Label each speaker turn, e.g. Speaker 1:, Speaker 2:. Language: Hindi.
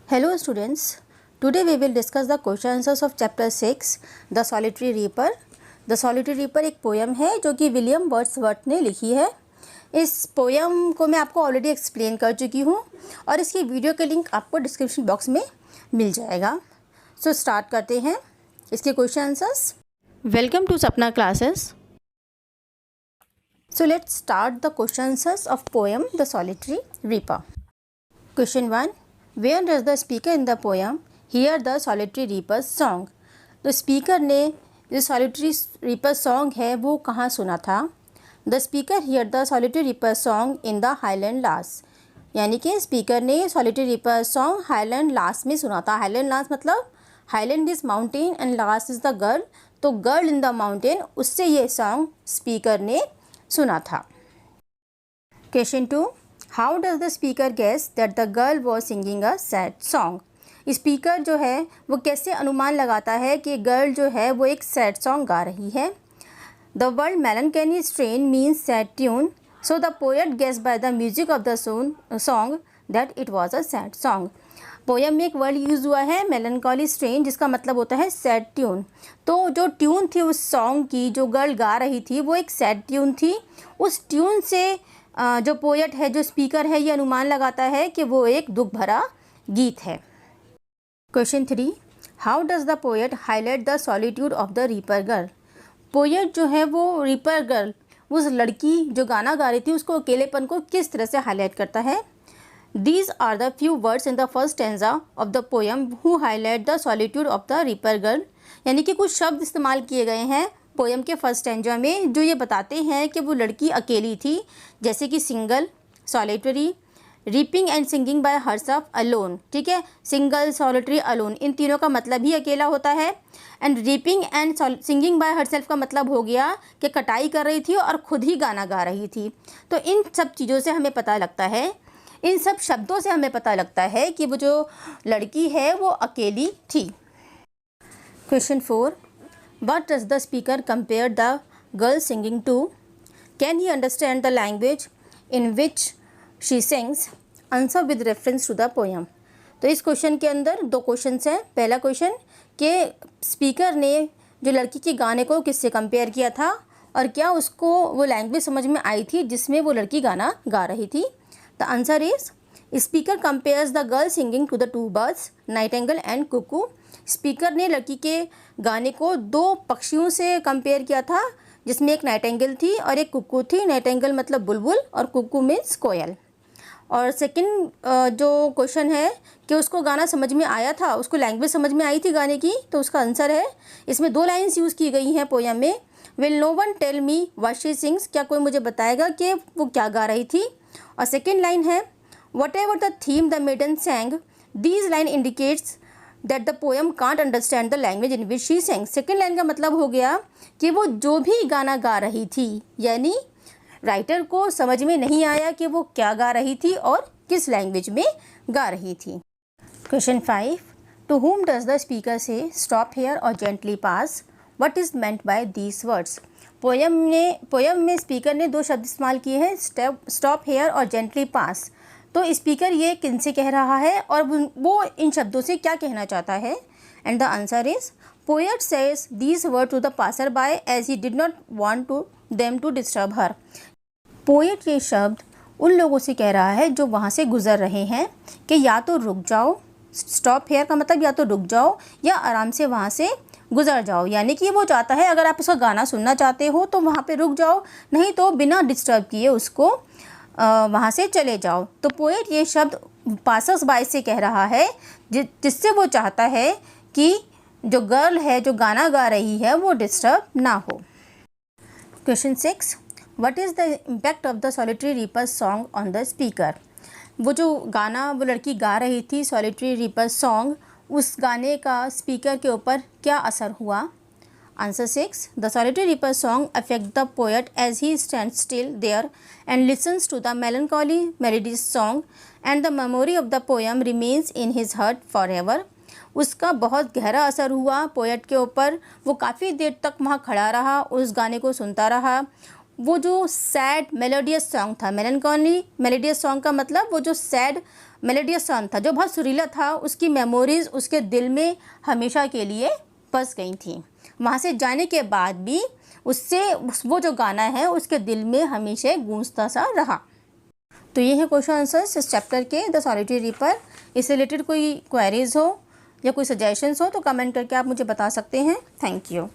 Speaker 1: Hello students, today we will discuss the question answers of chapter 6 The Solitary Reaper. The Solitary Reaper एक पोयम है जो कि विलियम वर्ड्सवर्थ ने लिखी है। इस पोयम को मैं आपको ऑलरेडी एक्सप्लेन कर चुकी हूँ और इसकी वीडियो का लिंक आपको डिस्क्रिप्शन बॉक्स में मिल जाएगा। सो स्टार्ट करते हैं इसके क्वेश्चन आंसर्स। वेलकम टू सपना classes. So let's start the question answers of poem the solitary reaper. Question 1, Where does the speaker in the poem hear the solitary reaper's song? तो स्पीकर ने जो solitary reaper song है वो कहाँ सुना था? The speaker heard the solitary reaper song in the Highland Lass. यानी कि स्पीकर ने solitary reaper song Highland Lass में सुना था। Highland Lass मतलब Highland is mountain and Lass is the girl, तो girl in the mountain उससे ये song स्पीकर ने सुना था। Question 2, How does the speaker guess that the girl was singing a sad song? Speaker जो है वो कैसे अनुमान लगाता है कि गर्ल जो है वो एक सैड सॉन्ग गा रही है? The word melancholy strain means sad tune, so the poet guessed by the music of the song that it was a sad song. Poem में एक वर्ड यूज़ हुआ है मेलनकॉली स्ट्रेन जिसका मतलब होता है सैड ट्यून। तो जो ट्यून थी उस सॉन्ग की जो गर्ल गा रही थी वो एक सैड ट्यून थी। उस ट्यून से जो पोएट है जो स्पीकर है ये अनुमान लगाता है कि वो एक दुख भरा गीत है। Question 3, how does the poet highlight the solitude of the reaper girl? Poet जो है वो रीपर गर्ल उस लड़की जो गाना गा रही थी उसको अकेलेपन को किस तरह से हाईलाइट करता है? These are the few words in the first stanza of the poem who highlight the solitude of the reaper girl. यानी कि कुछ शब्द इस्तेमाल किए गए हैं पोएम के फर्स्ट स्टैंजा में जो ये बताते हैं कि वो लड़की अकेली थी, जैसे कि single, solitary, reaping and singing by herself alone. ठीक है, सिंगल, सॉलिटरी, अलोन इन तीनों का मतलब ही अकेला होता है। And reaping and singing by herself का मतलब हो गया कि कटाई कर रही थी और खुद ही गाना गा रही थी। तो इन सब चीज़ों से हमें पता लगता है, इन सब शब्दों से हमें पता लगता है कि वो जो लड़की है वो अकेली थी। Question 4, What does the speaker compare the girl singing to? Can he understand the language in which she sings? Answer with reference to the poem. तो इस क्वेश्चन के अंदर दो क्वेश्चंस हैं। पहला क्वेश्चन कि स्पीकर ने जो लड़की के गाने को किससे कंपेयर किया था और क्या उसको वो लैंग्वेज समझ में आई थी जिसमें वो लड़की गाना गा रही थी? The answer is speaker compares the girl singing to the two birds, nightingale and cuckoo. Speaker ने लड़की के गाने को दो पक्षियों से कंपेयर किया था जिसमें एक नाइटिंगेल थी और एक कुक्कू थी। नाइटिंगेल मतलब बुलबुल और कुक्कू मीन्स कोयल। और सेकंड जो क्वेश्चन है कि उसको गाना समझ में आया था, उसको लैंग्वेज समझ में आई थी गाने की, तो उसका आंसर है इसमें दो लाइन्स यूज़ की गई हैं पोयम में। Will no one tell me what she sings? क्या कोई मुझे बताएगा कि वो क्या गा रही थी? और सेकेंड लाइन है whatever the theme the maiden sang these line indicates that the poem can't understand the language in which she sang. Second line का मतलब हो गया कि वो जो भी गाना गा रही थी यानी राइटर को समझ में नहीं आया कि वो क्या गा रही थी और किस लैंग्वेज में गा रही थी। Question 5, to whom does the speaker say stop here और gently pass? What is meant by these words? Poem में स्पीकर ने दो शब्द इस्तेमाल किए हैं, स्टॉप हेयर और जेंटली पास। तो स्पीकर ये किनसे कह रहा है और वो इन शब्दों से क्या कहना चाहता है? And the answer is poet says these word to the passer by as he did not want to them to disturb her. Poet ये शब्द उन लोगों से कह रहा है जो वहाँ से गुजर रहे हैं कि या तो रुक जाओ, स्टॉप हेयर का मतलब या तो रुक जाओ या आराम से वहाँ से गुजर जाओ। यानी कि वो चाहता है अगर आप उसका गाना सुनना चाहते हो तो वहाँ पे रुक जाओ, नहीं तो बिना डिस्टर्ब किए उसको वहाँ से चले जाओ। तो पोएट ये शब्द पासर्स बाय से कह रहा है जिससे वो चाहता है कि जो गर्ल है जो गाना गा रही है वो डिस्टर्ब ना हो। Question 6, what is the impact of the solitary reaper song on the speaker? वो जो गाना वो लड़की गा रही थी सॉलिटरी रीपर सॉन्ग, उस गाने का स्पीकर के ऊपर क्या असर हुआ? Answer 6, the solitary reaper song affect the poet as he stand still there and listens to the melancholy melodious song and the memory of the poem remains in his heart forever. उसका बहुत गहरा असर हुआ पोएट के ऊपर, वो काफ़ी देर तक वहाँ खड़ा रहा, उस गाने को सुनता रहा। वो जो सैड मेलोडियस सॉन्ग था, मेलनकॉली मेलोडियस सॉन्ग का मतलब वो जो सैड मेलोडियस सॉन्ग था, जो बहुत सुरीला था, उसकी मेमोरीज़ उसके दिल में हमेशा के लिए बस गई थी। वहाँ से जाने के बाद भी उससे वो जो गाना है उसके दिल में हमेशा गूंजता सा रहा। तो ये है क्वेश्चन आंसर्स इस चैप्टर के द सॉलिटरी रीपर। इससे रिलेटेड कोई क्वेरीज हो या कोई सजेशंस हो तो कमेंट करके आप मुझे बता सकते हैं। Thank you.